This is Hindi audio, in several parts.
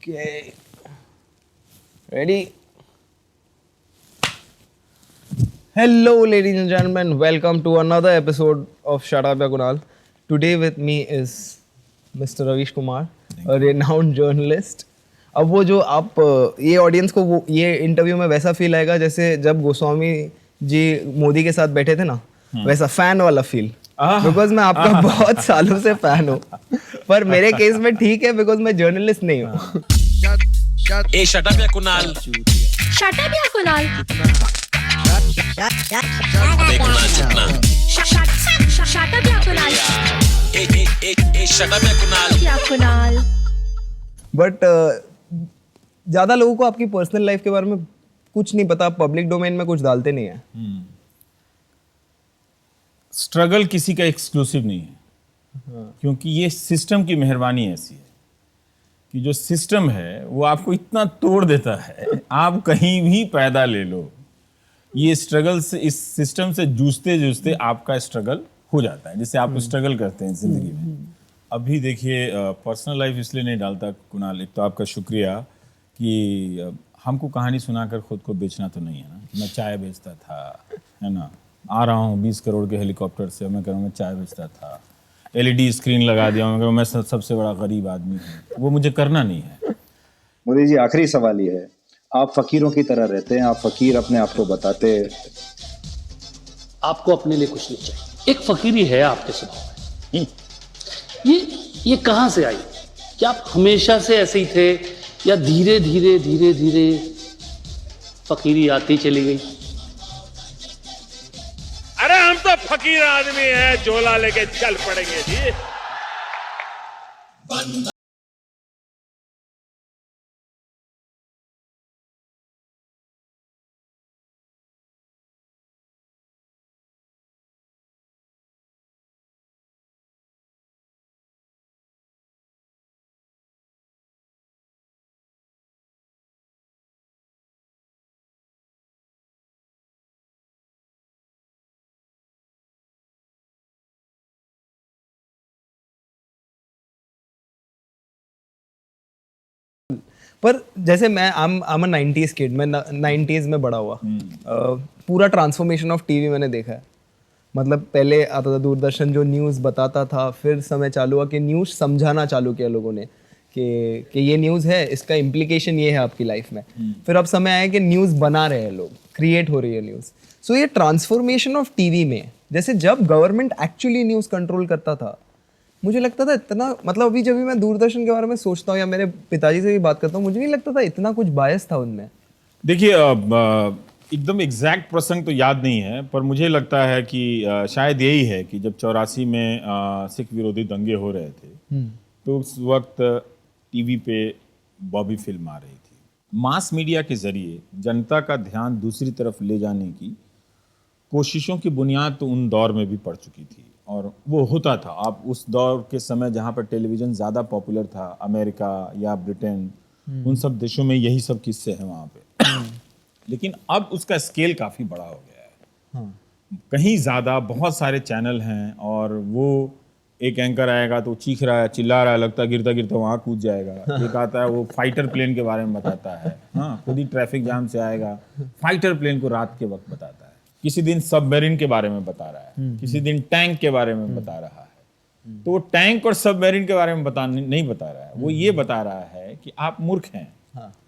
Okay. Ready? Hello, ladies and gentlemen. Welcome to another episode of Shut Up Ya Kunal. Today with me is Mr. Ravish Kumar, a renowned journalist. अब वो जो आप ये ऑडियंस को वो ये इंटरव्यू में वैसा फील आएगा जैसे जब गोस्वामी जी मोदी के साथ बैठे थे ना, वैसा फैन वाला फील. बिकॉज मैं आपका बहुत सालों से फैन हूँ, पर मेरे केस में ठीक है बिकॉज मैं जर्नलिस्ट नहीं हूँ. ए शट अप या कुणाल. शट अप या कुणाल. अबे कुणाल चुप ना. शट अप या कुणाल. ए शट अप या कुणाल. या कुणाल. बट ज़्यादा लोगों को आपकी पर्सनल लाइफ के बारे में कुछ नहीं पता. पब्लिक डोमेन में कुछ डालते नहीं है. स्ट्रगल किसी का एक्सक्लूसिव नहीं है. क्योंकि ये सिस्टम की मेहरबानी ऐसी है कि जो सिस्टम है वो आपको इतना तोड़ देता है, आप कहीं भी पैदा ले लो, ये स्ट्रगल से, इस सिस्टम से जूझते जूझते आपका स्ट्रगल हो जाता है, जिससे आप स्ट्रगल करते हैं जिंदगी में. अभी देखिए, पर्सनल लाइफ इसलिए नहीं डालता कुणाल, एक तो आपका शुक्रिया कि हमको कहानी सुनाकर खुद को बेचना तो नहीं है ना. मैं चाय बेचता था, है ना, आ रहा हूँ 20 करोड़ के हेलीकॉप्टर से, मैं कह रहा हूँ मैं चाय बेचता था, LED स्क्रीन लगा दिया, मैं कह रहा हूँ मैं सबसे बड़ा गरीब आदमी हूँ. वो मुझे करना नहीं है. मोदी जी, आखिरी सवाल ये है, आप फकीरों की तरह रहते हैं, आप फकीर अपने आप को बताते. आपको अपने लिए कुछ नहीं चाहिए, एक फकीरी है आपके स्वभाव में. ये कहाँ से आई? क्या आप हमेशा से ऐसे ही थे या धीरे धीरे धीरे धीरे फकीरी आती चली गई? अरे हम तो फकीर आदमी है, झोला लेके चल पड़ेंगे जी. पर जैसे मैं I'm a 90s किड, मैं 90s में बड़ा हुआ. पूरा ट्रांसफॉर्मेशन ऑफ टीवी मैंने देखा है. मतलब पहले आता था दूरदर्शन जो न्यूज़ बताता था, फिर समय चालू हुआ कि न्यूज़ समझाना चालू किया लोगों ने कि ये न्यूज़ है, इसका इम्प्लीकेशन ये है आपकी लाइफ में. फिर अब समय आया कि न्यूज़ बना रहे हैं लोग, क्रिएट हो रही है न्यूज़. सो ये ट्रांसफॉर्मेशन ऑफ टीवी में, जैसे जब गवर्नमेंट एक्चुअली न्यूज़ कंट्रोल करता था, मुझे लगता था इतना, मतलब अभी जब भी मैं दूरदर्शन के बारे में सोचता हूँ या मेरे पिताजी से भी बात करता हूँ, मुझे नहीं लगता था इतना कुछ बायस था उनमें. देखिए, एकदम एग्जैक्ट प्रसंग तो याद नहीं है, पर मुझे लगता है कि शायद यही है कि जब 84 में सिख विरोधी दंगे हो रहे थे, तो उस वक्त टीवी पे बॉबी फिल्म आ रही थी. मास मीडिया के जरिए जनता का ध्यान दूसरी तरफ ले जाने की कोशिशों की बुनियाद तो उन दौर में भी पड़ चुकी थी, और वो होता था. आप उस दौर के समय जहाँ पर टेलीविज़न ज़्यादा पॉपुलर था, अमेरिका या ब्रिटेन, उन सब देशों में यही सब किस्से हैं वहाँ पे. लेकिन अब उसका स्केल काफ़ी बड़ा हो गया है. कहीं ज़्यादा बहुत सारे चैनल हैं, और वो एक एंकर आएगा तो चीख रहा है, चिल्ला रहा है, लगता है गिरता गिरता वहाँ कूद जाएगा. एक आता है वो फाइटर प्लेन के बारे में बताता है, हाँ, खुद ही ट्रैफिक जाम से आएगा, फाइटर प्लेन को रात के वक्त बताता है. किसी दिन सबमरीन के बारे में बता रहा है, किसी दिन टैंक के बारे में बता रहा है. तो वो टैंक और सबमरीन के बारे में नहीं बता रहा है, वो ये बता रहा है कि आप मूर्ख हैं.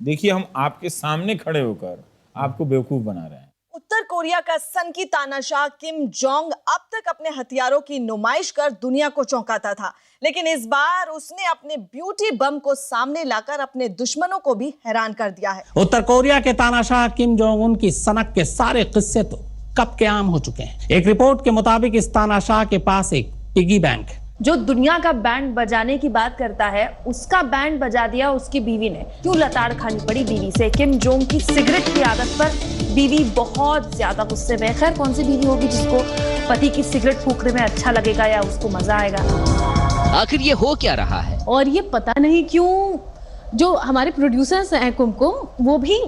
देखिए, हम आपके सामने खड़े होकर आपको बेवकूफ बना रहे हैं. उत्तर कोरिया का सनकी तानाशाह किम जोंग अब तक अपने हथियारों की नुमाइश कर दुनिया को चौंकाता था, लेकिन इस बार उसने अपने ब्यूटी बम को सामने लाकर अपने दुश्मनों को भी हैरान कर दिया है. उत्तर कोरिया के तानाशाह किम जोंग उन की सनक के सारे किस्से तो कब के आम हो चुके हैं. एक रिपोर्ट के मुताबिक इस तानाशाह के पास एक पिगी बैंक है. जो दुनिया का बैंड बजाने की बात करता है, उसका बैंड बजा दिया उसकी बीवी ने. क्यों लताड़ खानी पड़ी बीवी से? किम जोंग की सिगरेट की आदत पर बीवी बहुत ज्यादा गुस्से में. खैर, कौन सी बीवी होगी जिसको पति की सिगरेट फूकने में अच्छा लगेगा या उसको मजा आएगा. आखिर ये हो क्या रहा है? और ये पता नहीं क्यों जो हमारे प्रोड्यूसर्स हैं कुमकुम, वो भी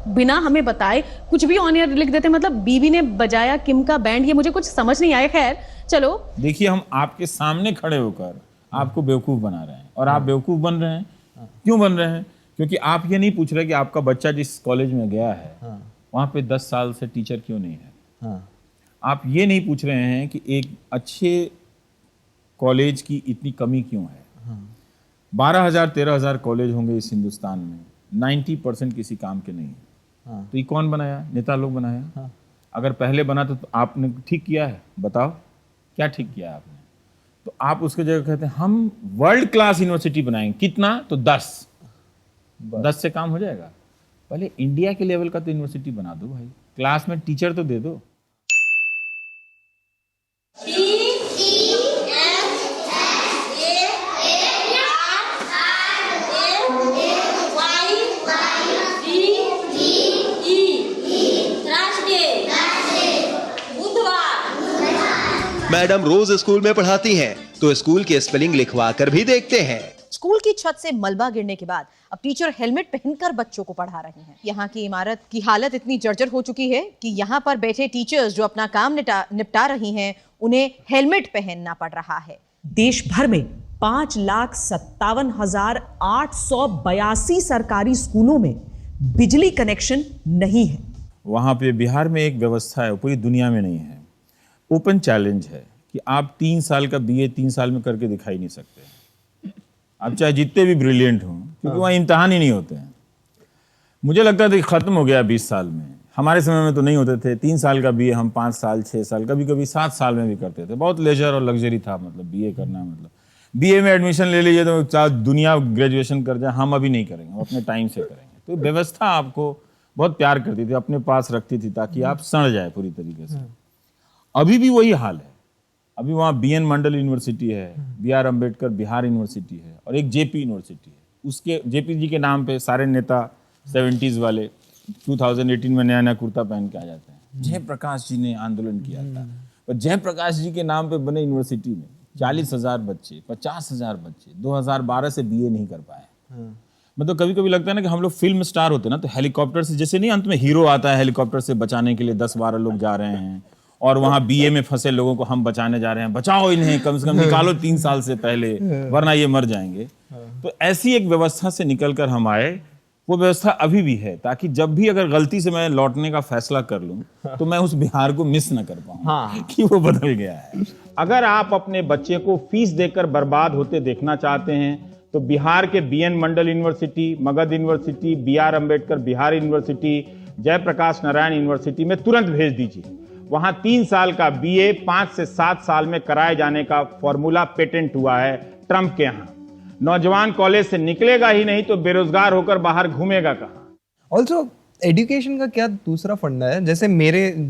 बिना हमें बताए कुछ भी ऑन एयर लिख देते. मतलब बीवी ने बजाया किम का बैंड, ये मुझे कुछ समझ नहीं आया. खैर चलो, देखिए, हम आपके सामने खड़े होकर आपको बेवकूफ बना रहे हैं, और आप बेवकूफ बन रहे हैं. क्यों बन रहे हैं? क्योंकि आप ये नहीं पूछ रहे कि आपका बच्चा जिस कॉलेज में गया है वहाँ पे 10 साल से टीचर क्यों नहीं है। आप ये नहीं पूछ रहे हैं कि एक अच्छे कॉलेज की इतनी कमी क्यों है। 12,000-13,000 कॉलेज होंगे इस हिंदुस्तान में, 90% किसी काम के नहीं है। तो ये कौन बनाया? नेता लोग बनाया। अगर पहले बना तो आपने ठीक किया है? बताओ क्या ठीक किया है आपने? तो आप उसके जगह कहते हैं हम वर्ल्ड क्लास यूनिवर्सिटी बनाएंगे। कितना? तो 10 से काम हो जाएगा। पहले इंडिया के लेवल का तो यूनिवर्सिटी बना दो भाई, क्लास में टीचर तो दे दो। मैडम रोज स्कूल में पढ़ाती हैं, तो स्कूल की स्पेलिंग लिखवा कर भी देखते हैं। स्कूल की छत से मलबा गिरने के बाद अब टीचर हेलमेट पहनकर बच्चों को पढ़ा रहे हैं। यहाँ की इमारत की हालत इतनी जर्जर हो चुकी है कि यहाँ पर बैठे टीचर्स जो अपना काम निपटा रही हैं, उन्हें हेलमेट पहनना पड़ रहा है। देश भर में 5,57,882 सरकारी स्कूलों में बिजली कनेक्शन नहीं है। वहाँ पे बिहार में एक व्यवस्था है, पूरी दुनिया में नहीं है। ओपन चैलेंज है कि आप 3 साल का BA 3 साल में करके दिखाई नहीं सकते। आप चाहे जितने भी ब्रिलियंट हों, क्योंकि वहाँ इम्तहान ही नहीं होते हैं। मुझे लगता था कि ख़त्म हो गया 20 साल में। हमारे समय में तो नहीं होते थे। 3 साल का BA हम 5 साल 6 साल कभी कभी 7 साल में भी करते थे। बहुत लेजर और लग्जरी था, मतलब BA करना। मतलब BA में एडमिशन ले लीजिए तो चाहे दुनिया ग्रेजुएशन कर जाए, हम अभी नहीं करेंगे, हम अपने टाइम से करेंगे। तो व्यवस्था आपको बहुत प्यार करती थी, अपने पास रखती थी ताकि आप सड़ जाए पूरी तरीके से। अभी भी वही हाल है। अभी वहाँ BN मंडल यूनिवर्सिटी है, BR अम्बेडकर बिहार यूनिवर्सिटी है और एक JP यूनिवर्सिटी है। उसके JP जी के नाम पे सारे नेता 70s वाले 2018 में नया नया कुर्ता पहन के आ जाते हैं। जयप्रकाश जी ने आंदोलन किया था, पर जयप्रकाश जी के नाम पे बने यूनिवर्सिटी में 40,000 बच्चे, 50,000 बच्चे 2012 से BA नहीं कर पाए। मतलब कभी कभी लगता है ना कि हम लोग फिल्म स्टार होते ना, तो हेलीकॉप्टर से, जैसे नहीं अंत में हीरो आता है हेलीकॉप्टर से बचाने के लिए 10-12 लोग जा रहे हैं और वहाँ BA में फंसे लोगों को हम बचाने जा रहे हैं, बचाओ इन्हें, कम से कम निकालो 3 साल से पहले वरना ये मर जाएंगे। तो ऐसी एक व्यवस्था से निकलकर हम आए। वो व्यवस्था अभी भी है ताकि जब भी अगर गलती से मैं लौटने का फैसला कर लूं तो मैं उस बिहार को मिस न कर पाऊं कि वो बदल गया है। अगर आप अपने बच्चे को फीस देकर बर्बाद होते देखना चाहते हैं तो बिहार के BN Mandal university, Magadh university, BR Ambedkar Bihar university, Jayaprakash Narayan university में तुरंत भेज दीजिए। वहां 3 साल का BA 5 से 7 साल में कराए जाने का फॉर्मूला पेटेंट हुआ है ट्रंप के यहाँ। नौजवान कॉलेज से निकलेगा ही नहीं तो बेरोजगार होकर बाहर घूमेगा कहाँ। ऑल्सो एजुकेशन का क्या दूसरा फंडा है, जैसे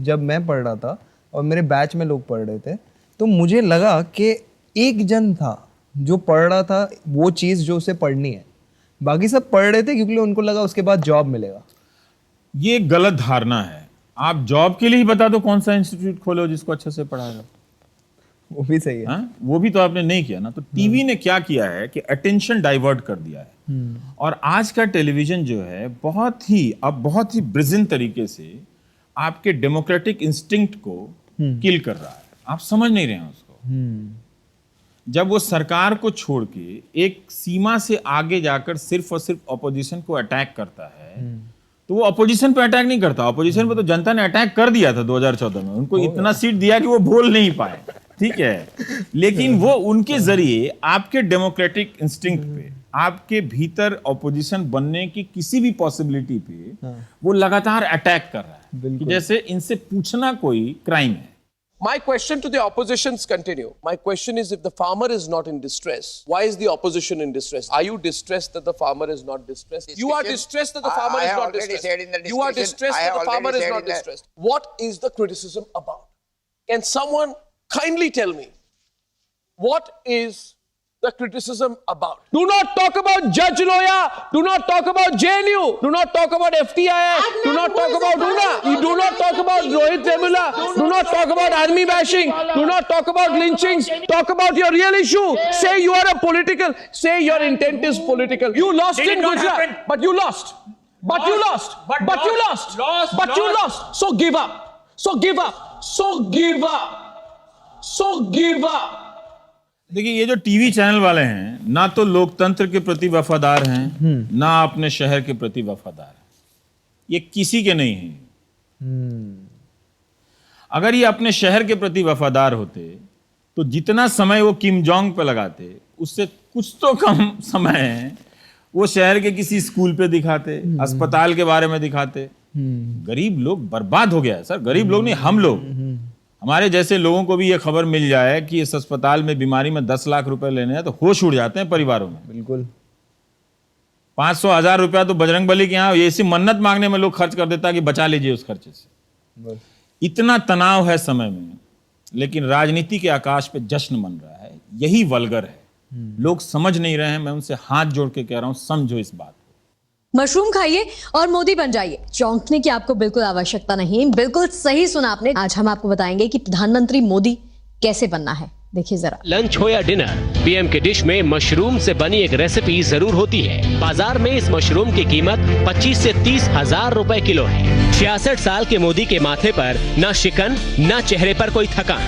जब मैं पढ़ रहा था और मेरे बैच में लोग पढ़ रहे थे तो मुझे लगा कि एक जन था जो पढ़ रहा था वो चीज़ जो उसे पढ़नी है, बाकी सब पढ़ रहे थे क्योंकि उनको लगा उसके बाद जॉब मिलेगा। ये गलत धारणा है। आप जॉब के लिए ही बता दो कौन सा इंस्टीट्यूट खोलो जिसको अच्छे से पढ़ाएगा। वो भी सही है। वो भी तो आपने नहीं किया ना। तो टीवी ने क्या किया है कि अटेंशन डाइवर्ट कर दिया है। और आज का टेलीविजन जो है बहुत ही ब्रिजन तरीके से आपके डेमोक्रेटिक इंस्टिंक्ट को किल कर रहा है। आप समझ नहीं रहे हैं उसको। जब वो सरकार को छोड़ के एक सीमा से आगे जाकर सिर्फ और सिर्फ ऑपोजिशन को अटैक करता है तो वो अपोजिशन पे अटैक नहीं करता। अपोजिशन पे तो जनता ने अटैक कर दिया था 2014 में। उनको इतना सीट दिया कि वो बोल नहीं पाए, ठीक है। लेकिन वो उनके जरिए आपके डेमोक्रेटिक इंस्टिंक्ट पे, आपके भीतर ऑपोजिशन बनने की किसी भी पॉसिबिलिटी पे वो लगातार अटैक कर रहा है कि जैसे इनसे पूछना कोई क्राइम है। My question to the oppositions continue. My question is, if the farmer is not in distress, why is the opposition in distress? Are you distressed that the farmer is not distressed? You are distressed that the farmer is not distressed. You are distressed that the farmer is not distressed. What is the criticism about? Can someone kindly tell me what is the criticism about? Do not talk about Judge Loya. Do not talk about JNU. Do not talk about FTII. Do not talk about UNA. You do not talk about Rohit Vemula. Do not talk about army bashing. Do not talk about lynchings. Talk about your real issue. Say you are a political. Say your intent is political. You lost in Gujarat, but you lost. But you lost. But you lost. But you lost. So give up. So give up. So give up. So give up. देखिए ये जो टीवी चैनल वाले हैं ना तो लोकतंत्र के प्रति वफादार हैं ना अपने शहर के प्रति वफादार हैं, ये किसी के नहीं हैं। अगर ये अपने शहर के प्रति वफादार होते तो जितना समय वो किम जोंग पे लगाते उससे कुछ तो कम समय वो शहर के किसी स्कूल पे दिखाते, अस्पताल के बारे में दिखाते। गरीब लोग बर्बाद हो गया है सर, गरीब लोग नहीं, हम लोग, हमारे जैसे लोगों को भी ये खबर मिल जाए कि इस अस्पताल में बीमारी में 10 लाख रुपए लेने हैं तो होश उड़ जाते हैं परिवारों में। बिल्कुल 500,000 रुपया तो बजरंगबली के यहाँ ऐसी मन्नत मांगने में लोग खर्च कर देता कि बचा लीजिए उस खर्चे से। इतना तनाव है समय में, लेकिन राजनीति के आकाश पे जश्न मन रहा है। यही वल्गर है, लोग समझ नहीं रहे हैं। मैं उनसे हाथ जोड़ के कह रहा हूं, समझो इस बात को। मशरूम खाइए और मोदी बन जाइए। चौंकने की आपको बिल्कुल आवश्यकता नहीं। बिल्कुल सही सुना आपने। आज हम आपको बताएंगे कि प्रधानमंत्री मोदी कैसे बनना है। देखिए जरा। लंच हो या डिनर, पीएम के डिश में मशरूम से बनी एक रेसिपी जरूर होती है। बाजार में इस मशरूम की कीमत 25 से 30 हजार रुपए किलो है। 66 साल के मोदी के माथे पर न शिकन न चेहरे पर कोई थकान।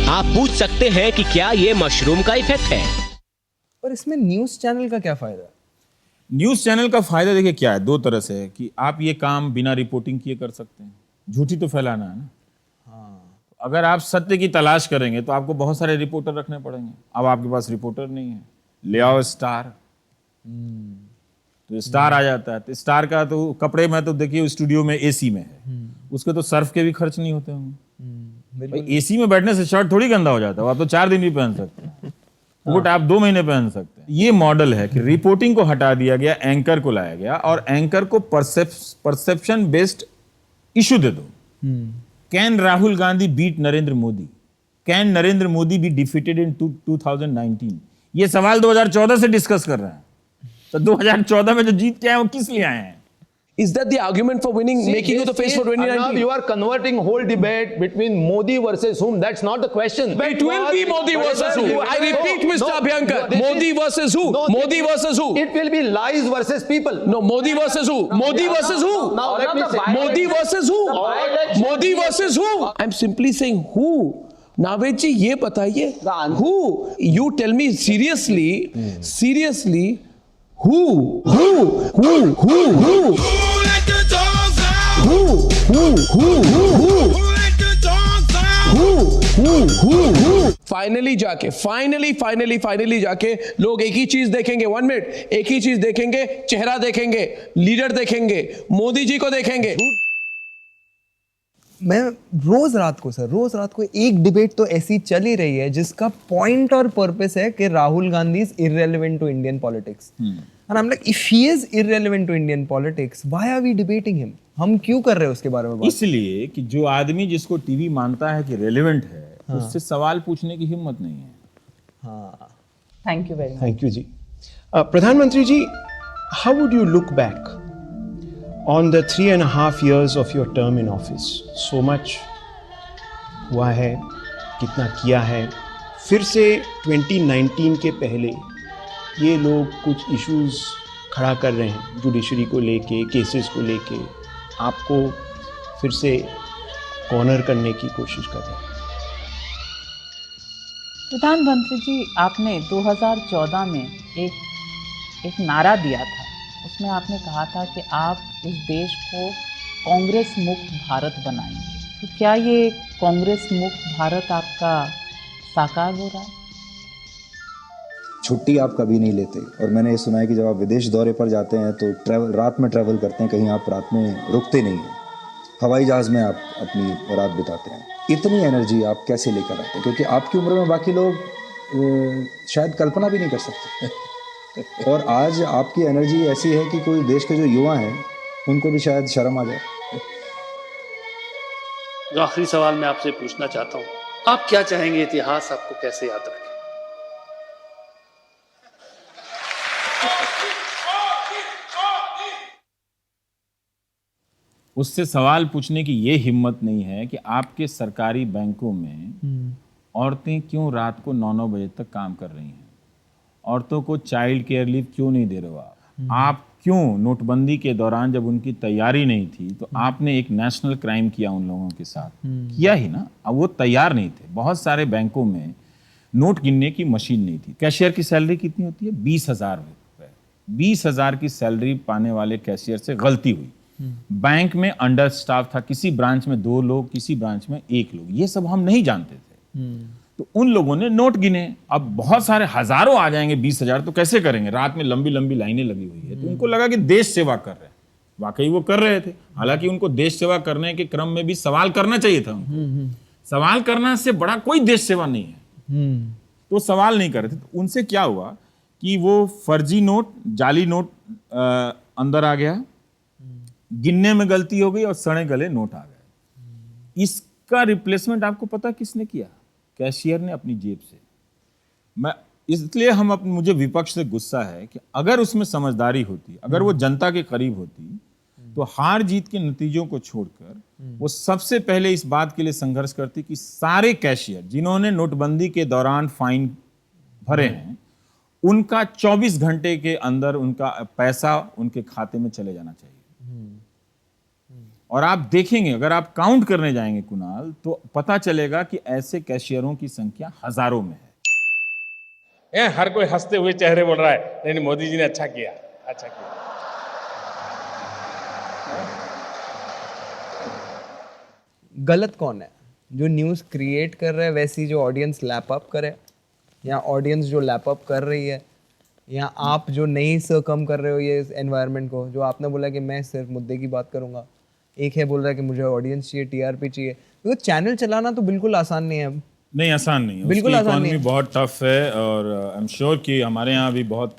आप पूछ सकते हैं कि क्या ये मशरूम का इफेक्ट है। पर इसमें न्यूज चैनल का क्या फायदा है? न्यूज चैनल का फायदा देखिए क्या है, दो तरह से है कि आप ये काम बिना रिपोर्टिंग किए कर सकते हैं। झूठी तो फैलाना है ना। अगर आप सत्य की तलाश करेंगे तो आपको बहुत सारे रिपोर्टर रखने पड़ेंगे। अब आपके पास रिपोर्टर नहीं है, ले आओ स्टार, तो स्टार आ जाता है। तो स्टार का तो कपड़े में तो देखिए स्टूडियो में एसी में है, उसके तो सर्फ के भी खर्च नहीं होते होंगे। एसी में बैठने से शर्ट थोड़ी गंदा हो जाता है, आप तो 4 दिन भी पहन सकते हैं, बट आप 2 महीने पहन सकते हैं। ये मॉडल है कि रिपोर्टिंग को हटा दिया गया, एंकर को लाया गया और एंकर को परसेप्शन बेस्ड इशू दे दो। Can Rahul Gandhi beat Narendra Modi? Can Narendra Modi be defeated in 2019? ये सवाल 2014 से डिस्कस कर रहे हैं। तो 2014 में जो जीत के आए वो किस लिए आए हैं? Is that the argument for winning, making you the face for 2019? You are converting whole debate between Modi versus whom. That's not the question. It will be Modi versus who. I repeat, Mr. Abhyankar. Modi versus who? Modi versus who? It will be lies versus people. No, Modi versus who? Modi versus who? Now let me say. Modi versus who? Modi versus who? I'm simply saying who. Naved जी ये बताइए, who? You tell me seriously, seriously, who? Finally जाके लोग एक ही चीज देखेंगे, 1 मिनट, एक ही चीज देखेंगे, चेहरा देखेंगे, लीडर देखेंगे, मोदी जी को देखेंगे। मैं रोज रात को एक डिबेट तो ऐसी चल ही रही है जिसका पॉइंट और पर्पस है कि Rahul Gandhi is irrelevant to Indian politics. And I am like, if he is irrelevant to Indian politics, why are we debating him? हम क्यों कर रहे हैं उसके बारे में बात? इसलिए कि जो आदमी जिसको टीवी मानता है कि रेलेवेंट है, उससे सवाल पूछने की हिम्मत नहीं है। हाँ, thank you very much. Thank you, जी। प्रधानमंत्री जी, how would you look back on the 3.5 years of your term in office? So much हुआ है, कितना किया है। फिर से 2019 के पहले ये लोग कुछ इश्यूज खड़ा कर रहे हैं, जुडिशरी को लेके, केसेस को लेके, आपको फिर से कॉर्नर करने की कोशिश कर रहे हैं। प्रधानमंत्री जी, आपने 2014 में एक नारा दिया था। उसमें आपने कहा था कि आप इस देश को कांग्रेस मुक्त भारत बनाएंगे। तो क्या ये कांग्रेस मुक्त भारत आपका साकार हो रहा है? छुट्टी आप कभी नहीं लेते, और मैंने ये सुना है कि जब आप विदेश दौरे पर जाते हैं तो रात में ट्रैवल करते हैं, कहीं आप रात में रुकते नहीं हैं, हवाई जहाज़ में आप अपनी रात बिताते हैं। इतनी एनर्जी आप कैसे लेकर आते हैं? क्योंकि आपकी उम्र में बाकी लोग शायद कल्पना भी नहीं कर सकते। और आज आपकी एनर्जी ऐसी है कि कोई देश के जो युवा हैं उनको भी शायद शर्म आ जाए। जो आखिरी सवाल मैं आपसे पूछना चाहता हूँ, आप क्या चाहेंगे इतिहास आपको कैसे याद रखे? उससे सवाल पूछने की ये हिम्मत नहीं है कि आपके सरकारी बैंकों में औरतें क्यों रात को 9-9 बजे तक काम कर रही हैं, औरतों को चाइल्ड केयर लीव क्यों नहीं दे रहे हो आप क्यों नोटबंदी के दौरान जब उनकी तैयारी नहीं थी तो आपने एक नेशनल क्राइम किया उन लोगों के साथ, किया ही ना। अब वो तैयार नहीं थे। बहुत सारे बैंकों में नोट गिनने की मशीन नहीं थी। कैशियर की सैलरी कितनी होती है? 20,000 रुपए। 20,000 की सैलरी पाने वाले कैशियर से गलती हुई, बैंक में अंडर स्टाफ था, किसी ब्रांच में 2 लोग, किसी ब्रांच में 1 लोग, ये सब हम नहीं जानते थे। तो उन लोगों ने नोट गिने। अब बहुत सारे हजारों आ जाएंगे, 20,000 तो कैसे करेंगे? रात में लंबी लंबी लाइनें लगी हुई है। तो उनको लगा कि देश सेवा कर रहे हैं, वाकई वो कर रहे थे। हालांकि उनको देश सेवा करने के क्रम में भी सवाल करना चाहिए था उनको। सवाल करना से बड़ा कोई देश सेवा नहीं है। तो सवाल नहीं कर रहे थे। तो उनसे क्या हुआ कि वो फर्जी नोट, जाली नोट अंदर आ गया, गिनने में गलती हो गई और सड़े गले नोट आ गए। इसका रिप्लेसमेंट आपको पता किसने किया? कैशियर ने अपनी जेब से। मैं इसलिए मुझे विपक्ष से गुस्सा है कि अगर उसमें समझदारी होती, अगर वो जनता के करीब होती, तो हार जीत के नतीजों को छोड़कर वो सबसे पहले इस बात के लिए संघर्ष करती कि सारे कैशियर जिन्होंने नोटबंदी के दौरान फाइन भरे हैं, उनका 24 घंटे के अंदर उनका पैसा उनके खाते में चले जाना चाहिए। और आप देखेंगे, अगर आप काउंट करने जाएंगे कुणाल, तो पता चलेगा कि ऐसे कैशियरों की संख्या हजारों में है। हर कोई हंसते हुए चेहरे बोल रहा है, नहीं मोदी जी ने अच्छा किया, अच्छा किया। गलत कौन है? जो न्यूज़ क्रिएट कर रहा है, वैसी जो ऑडियंस लैप अप करे, या ऑडियंस जो लैप अप कर रही है, या आप जो नहीं सरकम कर रहे हो ये एनवायरनमेंट को? जो आपने बोला कि मैं सिर्फ मुद्दे की बात करूंगा, एक है बोल रहा है कि मुझे ऑडियंस चाहिए, टीआरपी चाहिए। तो चैनल चलाना तो बिल्कुल आसान नहीं है। नहीं, आसान नहीं है, बिल्कुल आसान नहीं है। बहुत टफ है। और आई एम श्योर कि हमारे यहाँ भी बहुत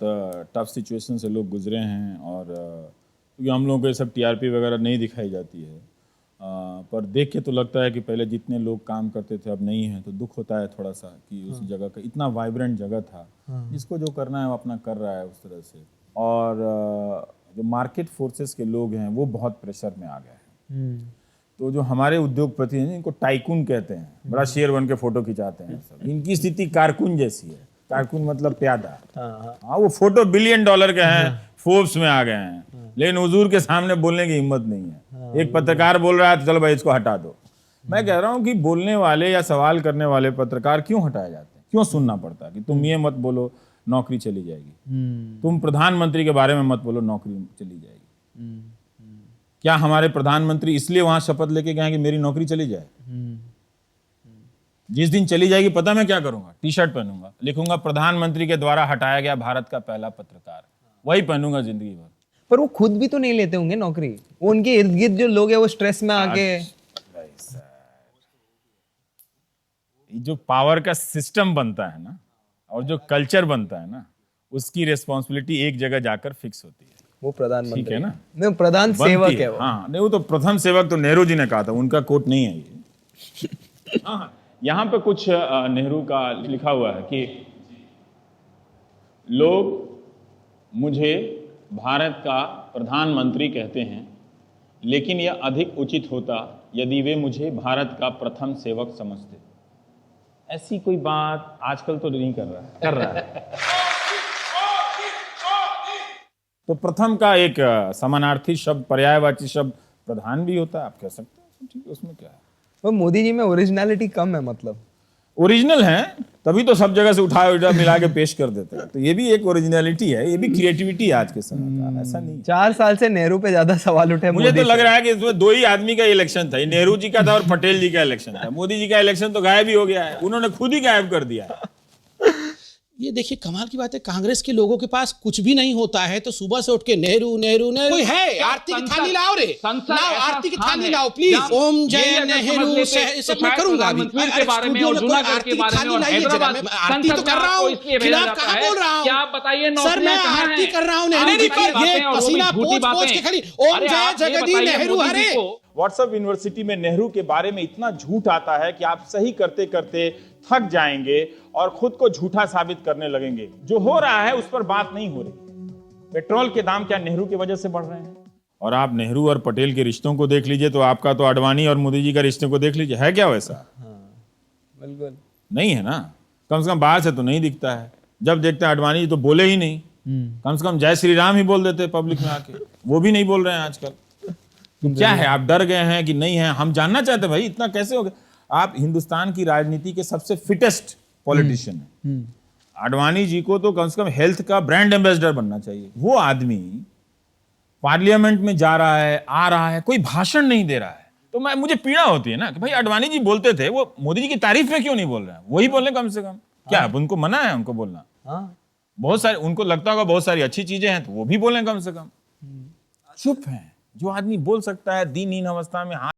टफ सिचुएशन से लोग गुजरे हैं। और क्योंकि हम लोगों को ये सब टीआरपी वगैरह नहीं दिखाई जाती है, पर देख के तो लगता है कि पहले जितने लोग काम करते थे अब नहीं है। तो दुख होता है थोड़ा सा कि उस जगह का इतना वाइब्रेंट जगह था, जिसको जो करना है वो अपना कर रहा है उस तरह से। और जो मार्केट फोर्सेस के लोग हैं वो बहुत प्रेशर में आ गए हैं। तो जो हमारे उद्योगपति हैं, इनको टाइकून कहते हैं, बड़ा शेर बन के फोटो खिंचाते हैं सब। इनकी स्थिति कारकुन जैसी है। कारकुन मतलब प्यादा। हाँ, वो फोटो $1 बिलियन के हैं, फोर्ब्स में आ गए हैं, लेकिन हुजूर के सामने बोलने की हिम्मत नहीं है। एक पत्रकार बोल रहा है तो चलो भाई इसको हटा दो। मैं कह रहा हूँ कि बोलने वाले या सवाल करने वाले पत्रकार क्यों हटाए जाते हैं? क्यों सुनना पड़ता है कि तुम ये मत बोलो नौकरी चली जाएगी, तुम प्रधानमंत्री के बारे में मत बोलो नौकरी चली जाएगी? क्या हमारे प्रधानमंत्री इसलिए वहां शपथ लेके गए कि मेरी नौकरी चली जाए? जिस दिन चली जाएगी पता मैं क्या करूंगा? टी शर्ट पहनूंगा, लिखूंगा प्रधानमंत्री के द्वारा हटाया गया भारत का पहला पत्रकार, वही पहनूंगा जिंदगी भर। पर वो खुद भी तो नहीं लेते होंगे नौकरी। वो उनके इर्द गिर्द जो लोग हैं वो स्ट्रेस में आके, जो पावर का सिस्टम बनता है ना, और जो कल्चर बनता है ना, उसकी रिस्पॉन्सिबिलिटी एक जगह जाकर फिक्स होती है। वो प्रधानमंत्री ठीक है ना? नहीं, प्रधान सेवक है वो। हाँ, नहीं, वो तो प्रथम सेवक तो नेहरू जी ने कहा था, उनका कोट नहीं है ये। हाँ, यहाँ पे कुछ नेहरू का लिखा हुआ है कि लोग मुझे भारत का प्रधानमंत्री कहते हैं, लेकिन यह अधिक उचित होता यदि वे मुझे भारत का प्रथम सेवक समझते। ऐसी कोई बात आजकल तो नहीं कर रहा है। तो प्रथम का एक समानार्थी शब्द, पर्यायवाची शब्द प्रधान भी होता है, आप कह सकते हैं। ठीक है, उसमें क्या है? तो मोदी जी में ओरिजिनलिटी कम है, मतलब ओरिजिनल है तभी तो सब जगह से उठा मिला के पेश कर देते हैं। तो ये भी एक ओरिजिनलिटी है, ये भी क्रिएटिविटी है आज के समय का। ऐसा नहीं, 4 साल से नेहरू पे ज्यादा सवाल उठे। मुझे तो लग रहा है कि इसमें 2 ही आदमी का इलेक्शन था, नेहरू जी का था और पटेल जी का इलेक्शन था। मोदी जी का इलेक्शन तो गायब ही हो गया है, उन्होंने खुद ही गायब कर दिया है। ये देखिए कमाल की बात है, कांग्रेस के लोगों के पास कुछ भी नहीं होता है तो सुबह से उठ के नेहरू नेहरू नेहरू। कोई है? आरती की थाली लाओ रे, लाओ आरती की थाली लाओ प्लीज। ओम जय नेहरू से मैं करूंगा अभी के बारे में और जूनागढ़ के बारे में और हैदराबाद में आरती तो कर रहा हूं, खिलाफ कहां बोल रहा हूं? क्या बताइए सर, मैं आरती कर रहा हूं नेहरू जी की। ये पसीना पोंछ के खाली ओम जय जगदी नेहरू हरे। व्हाट्सएप यूनिवर्सिटी में नेहरू के बारे में इतना झूठ आता है कि आप सही करते करते थक जाएंगे और खुद को झूठा साबित करने लगेंगे। जो हो रहा है उस पर बात नहीं हो रही। पेट्रोल के दाम क्या नेहरू की वजह से बढ़ रहे हैं? और आप नेहरू और पटेल के रिश्तों को देख लीजिए, तो आपका तो अडवाणी और मोदी जी का रिश्ते को देख लीजिए, है क्या वैसा? बिल्कुल नहीं है ना। कम से कम बाहर से तो नहीं दिखता है। जब देखते हैं अडवाणी जी तो बोले ही नहीं, कम से कम जय श्री राम ही बोल देते पब्लिक में आके, वो भी नहीं बोल रहे हैं आजकल। तो क्या है, आप डर गए हैं कि नहीं है? हम जानना चाहते हैं भाई इतना कैसे हो गया? आप हिंदुस्तान की राजनीति के सबसे फिटेस्ट पॉलिटिशियन है। आडवाणी जी को तो कम से कम हेल्थ का ब्रांड एम्बेसडर बनना चाहिए। वो आदमी पार्लियामेंट में जा रहा है, आ रहा है, कोई भाषण नहीं दे रहा है, तो मुझे पीड़ा होती है ना कि भाई आडवाणी जी बोलते थे, वो मोदी जी की तारीफ में क्यों नहीं बोल रहे हैं? वही बोले कम से कम। क्या उनको मना है उनको बोलना? बहुत सारी, उनको लगता होगा बहुत सारी अच्छी चीजें हैं तो वो भी बोलें कम से कम। चुप है। जो आदमी बोल सकता है दीनहीन अवस्था में हाथ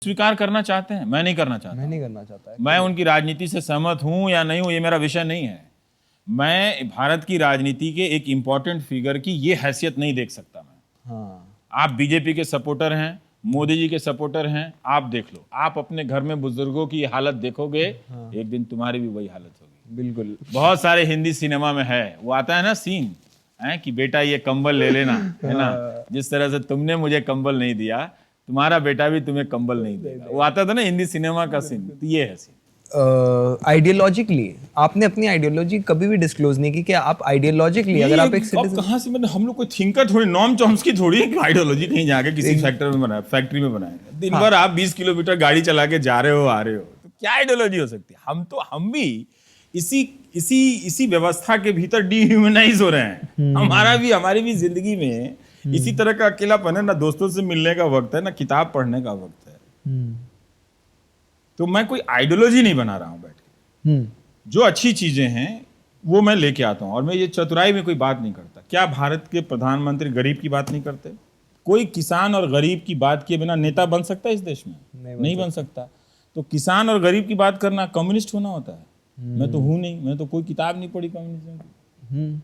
स्वीकार करना चाहते हैं। मैं नहीं करना चाहता। मैं नहीं करना चाहता। मैं उनकी राजनीति से सहमत हूं या नहीं हूं, ये मेरा विषय नहीं है। मैं भारत की राजनीति के एक इंपॉर्टेंट फिगर की ये हैसियत नहीं देख सकता मैं। आप बीजेपी के सपोर्टर हैं, मोदी जी के सपोर्टर हैं, आप देख लो। आप अपने घर में बुजुर्गों की हालत देखोगे, एक दिन तुम्हारी भी वही हालत होगी। बिल्कुल। बहुत सारे हिंदी सिनेमा में है, वो आता है ना सीन है कि बेटा ये कंबल ले लेना, है ना, जिस तरह से तुमने मुझे कंबल नहीं दिया, तुम्हारा बेटा भी तुम्हें कंबल नहीं देगा। वो आता था ना हिंदी सिनेमा का सीन, तो ये है सीन। आइडियोलॉजिकली आपने अपनी आइडियोलॉजी कभी भी डिस्क्लोज नहीं की कि आप आइडियोलॉजिकली अगर आप एक सिटीजन, कहां से, मतलब हम लोग कोई थिंकर थोड़ी, नॉम चॉम्स्की थोड़ी है कि आइडियोलॉजी कहीं जाके किसी फैक्ट्री में बनाए। दिन भर आप 20 किलोमीटर गाड़ी चला के जा रहे हो, आ रहे हो, तो क्या आइडियोलॉजी हो सकती है? हम भी इसी व्यवस्था के भीतर डिह्यूमनाइज हो रहे हैं। हमारी भी जिंदगी में इसी तरह का अकेलापन है, ना दोस्तों से मिलने का वक्त है, ना किताब पढ़ने का वक्त है। तो मैं कोई आइडियोलॉजी नहीं बना रहा हूं बैठ के। जो अच्छी चीजें हैं वो मैं लेके आता हूं, और मैं ये चतुराई में कोई बात नहीं करता। क्या भारत के प्रधानमंत्री गरीब की बात नहीं करते? कोई किसान और गरीब की बात किए बिना नेता बन सकता है इस देश में? नहीं बन सकता। तो किसान और गरीब की बात करना कम्युनिस्ट होना होता है? मैं तो हूं नहीं, मैं तो कोई किताब नहीं पढ़ी कम्युनिज्म की।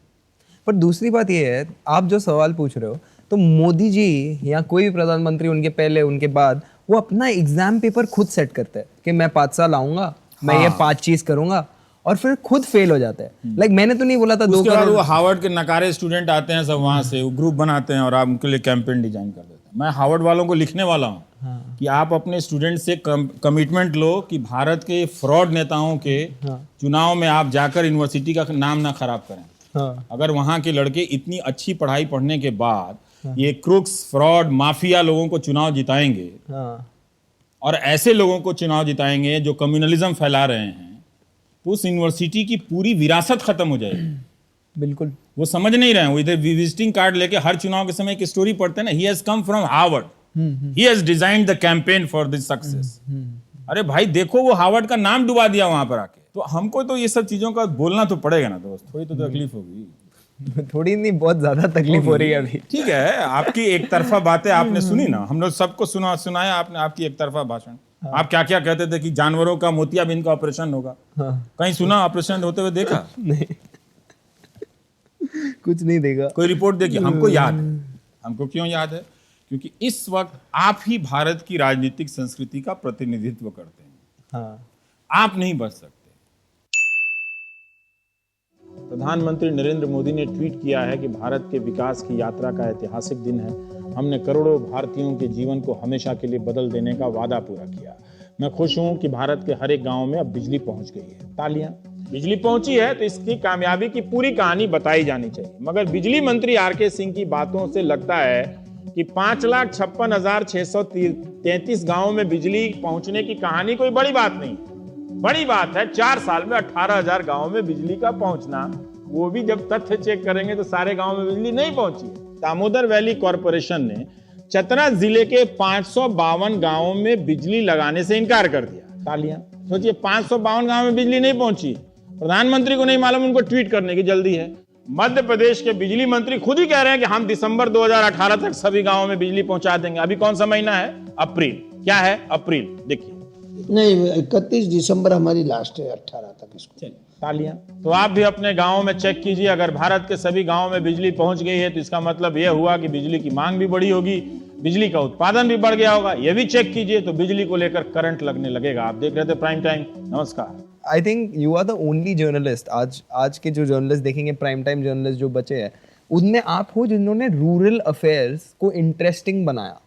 पर दूसरी बात ये है, आप जो सवाल पूछ रहे हो, तो मोदी जी या कोई भी प्रधानमंत्री, उनके पहले उनके बाद, वो अपना एग्जाम पेपर खुद सेट करते हैं कि मैं 5 साल आऊंगा, मैं ये 5 चीज करूंगा, और फिर खुद फेल हो जाता है। लाइक मैंने तो नहीं बोला था 2 करोड़। वो हार्वर्ड के नकारे स्टूडेंट आते हैं सब, वहां से वो ग्रुप बनाते हैं और आप उनके लिए कैंपेन डिजाइन कर देते हैं। मैं हार्वर्ड वालों को लिखने वाला हूँ कि आप अपने स्टूडेंट से कमिटमेंट लो कि भारत के फ्रॉड नेताओं के चुनाव में आप जाकर यूनिवर्सिटी का नाम ना खराब करें। अगर वहां के लड़के इतनी अच्छी पढ़ाई पढ़ने के बाद ये क्रूक्स, फ्रॉड, माफिया लोगों को चुनाव जिताएंगे, और ऐसे लोगों को चुनाव जिताएंगे जो कम्युनलिज्म फैला रहे हैं, तो उस यूनिवर्सिटी की पूरी विरासत खत्म हो जाएगी। बिल्कुल। वो समझ नहीं रहे हैं। वो इधर विजिटिंग कार्ड लेके हर चुनाव के समय एक स्टोरी पढ़ते हैं ना, he has come from Harvard, he has designed the campaign for this success. अरे भाई देखो, वो हार्वर्ड का नाम डुबा दिया वहां पर आके। तो हमको तो ये सब चीजों का बोलना तो पड़ेगा ना दोस्त, थोड़ी तो तकलीफ होगी। थोड़ी नहीं, बहुत ज्यादा तकलीफ हो रही है अभी। ठीक है, आपकी एक तरफा बातें आपने सुनी ना, हम लोग सबको सुनाया आपने, आपकी एक तरफा भाषण। आप क्या क्या कहते थे कि जानवरों का मोतियाबिंद का ऑपरेशन होगा, कहीं सुना ऑपरेशन होते हुए देखा? नहीं, कुछ नहीं देखा। कोई रिपोर्ट देखी? हमको याद है। हमको क्यों याद है? क्योंकि इस वक्त आप ही भारत की राजनीतिक संस्कृति का प्रतिनिधित्व करते हैं। आप नहीं बच सकते। प्रधानमंत्री नरेंद्र मोदी ने ट्वीट किया है कि भारत के विकास की यात्रा का ऐतिहासिक दिन है। हमने करोड़ों भारतीयों के जीवन को हमेशा के लिए बदल देने का वादा पूरा किया। मैं खुश हूं कि भारत के हर एक गांव में अब बिजली पहुंच गई है। तालियां। बिजली पहुंची है तो इसकी कामयाबी की पूरी कहानी बताई जानी चाहिए। मगर बिजली मंत्री आर.के. सिंह की बातों से लगता है कि 5,56,633 गांवों में बिजली पहुंचने की कहानी कोई बड़ी बात नहीं। बड़ी बात है 4 साल में 18,000 गांवों में बिजली का पहुंचना। वो भी जब तथ्य चेक करेंगे तो सारे गांव में बिजली नहीं पहुंची। दामोदर वैली कॉरपोरेशन ने चतरा जिले के 552 गांवों में बिजली लगाने से इनकार कर दिया। तालियां। सोचिए, 552 गांव में बिजली नहीं पहुंची। प्रधानमंत्री को नहीं मालूम, उनको ट्वीट करने की जल्दी है। मध्य प्रदेश के बिजली मंत्री खुद ही कह रहे हैं कि हम दिसंबर 2018 तक सभी गांवों में बिजली पहुंचा देंगे। अभी कौन सा महीना है? अप्रैल। क्या है? अप्रैल। देखिए नहीं, 31 दिसंबर हमारी लास्ट है, 18 तक इसको। तालियां। तो आप भी अपने गांव में चेक कीजिए, अगर भारत के सभी गांवों में बिजली पहुंच गई है तो इसका मतलब यह हुआ कि बिजली की मांग भी बढ़ी होगी, बिजली का उत्पादन भी बढ़ गया होगा। यह भी चेक कीजिए तो बिजली को लेकर करंट लगने लगेगा। आप देख रहे थे प्राइम टाइम। नमस्कार। I think you are the only journalist, आज के जो जर्नलिस्ट देखेंगे, प्राइम टाइम जर्नलिस्ट जो बचे हैं, उनमें आप हो जिन्होंने रूरल अफेयर्स को इंटरेस्टिंग बनाया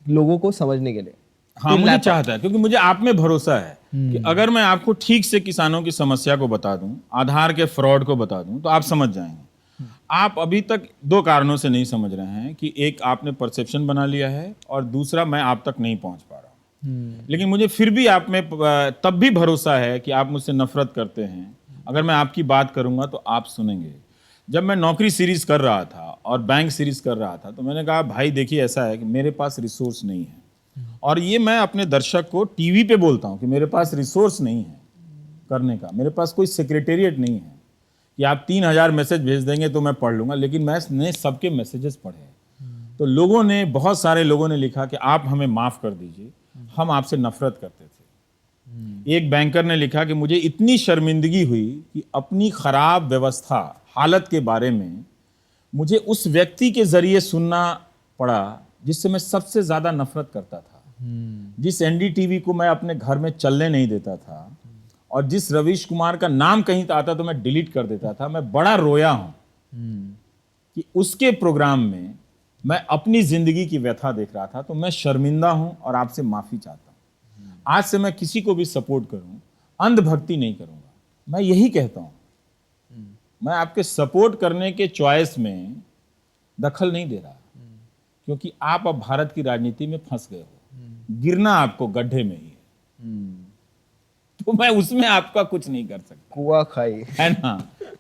लोगों को समझने के लिए। हाँ, मुझे चाहता है, क्योंकि मुझे आप में भरोसा है कि अगर मैं आपको ठीक से किसानों की समस्या को बता दूं, आधार के फ्रॉड को बता दूं, तो आप समझ जाएंगे। आप अभी तक दो कारणों से नहीं समझ रहे हैं कि एक, आपने परसेप्शन बना लिया है, और दूसरा, मैं आप तक नहीं पहुंच पा रहा हूं। लेकिन मुझे फिर भी आप में तब भी भरोसा है कि आप मुझसे नफरत करते हैं। अगर मैं आपकी बात करूंगा तो आप सुनेंगे। जब मैं नौकरी सीरीज कर रहा था और बैंक सीरीज कर रहा था, तो मैंने कहा भाई देखिए, ऐसा है कि मेरे पास रिसोर्स नहीं है, और ये मैं अपने दर्शक को टीवी पे बोलता हूँ कि मेरे पास रिसोर्स नहीं है करने का, मेरे पास कोई सेक्रेटेरिएट नहीं है कि आप 3000 मैसेज भेज देंगे तो मैं पढ़ लूँगा। लेकिन मैंने सबके मैसेजेस पढ़े, तो लोगों ने, बहुत सारे लोगों ने लिखा कि आप हमें माफ़ कर दीजिए, हम आपसे नफरत करते थे। एक बैंकर ने लिखा कि मुझे इतनी शर्मिंदगी हुई कि अपनी खराब व्यवस्था, हालत के बारे में मुझे उस व्यक्ति के जरिए सुनना पड़ा जिससे मैं सबसे ज्यादा नफरत करता था, जिस एनडीटीवी को मैं अपने घर में चलने नहीं देता था, और जिस रवीश कुमार का नाम कहीं आता तो मैं डिलीट कर देता था। मैं बड़ा रोया हूं कि उसके प्रोग्राम में मैं अपनी जिंदगी की व्यथा देख रहा था। तो मैं शर्मिंदा हूं और आपसे माफी चाहता हूं। आज से मैं किसी को भी सपोर्ट करूं, अंधभक्ति नहीं करूंगा। मैं यही कहता हूं, मैं आपके सपोर्ट करने के चॉइस में दखल नहीं दे रहा, क्योंकि आप अब भारत की राजनीति में फंस गए हो। गिरना आपको गड्ढे में ही है, तो मैं उसमें आपका कुछ नहीं कर सकता। कुआं खाई है ना,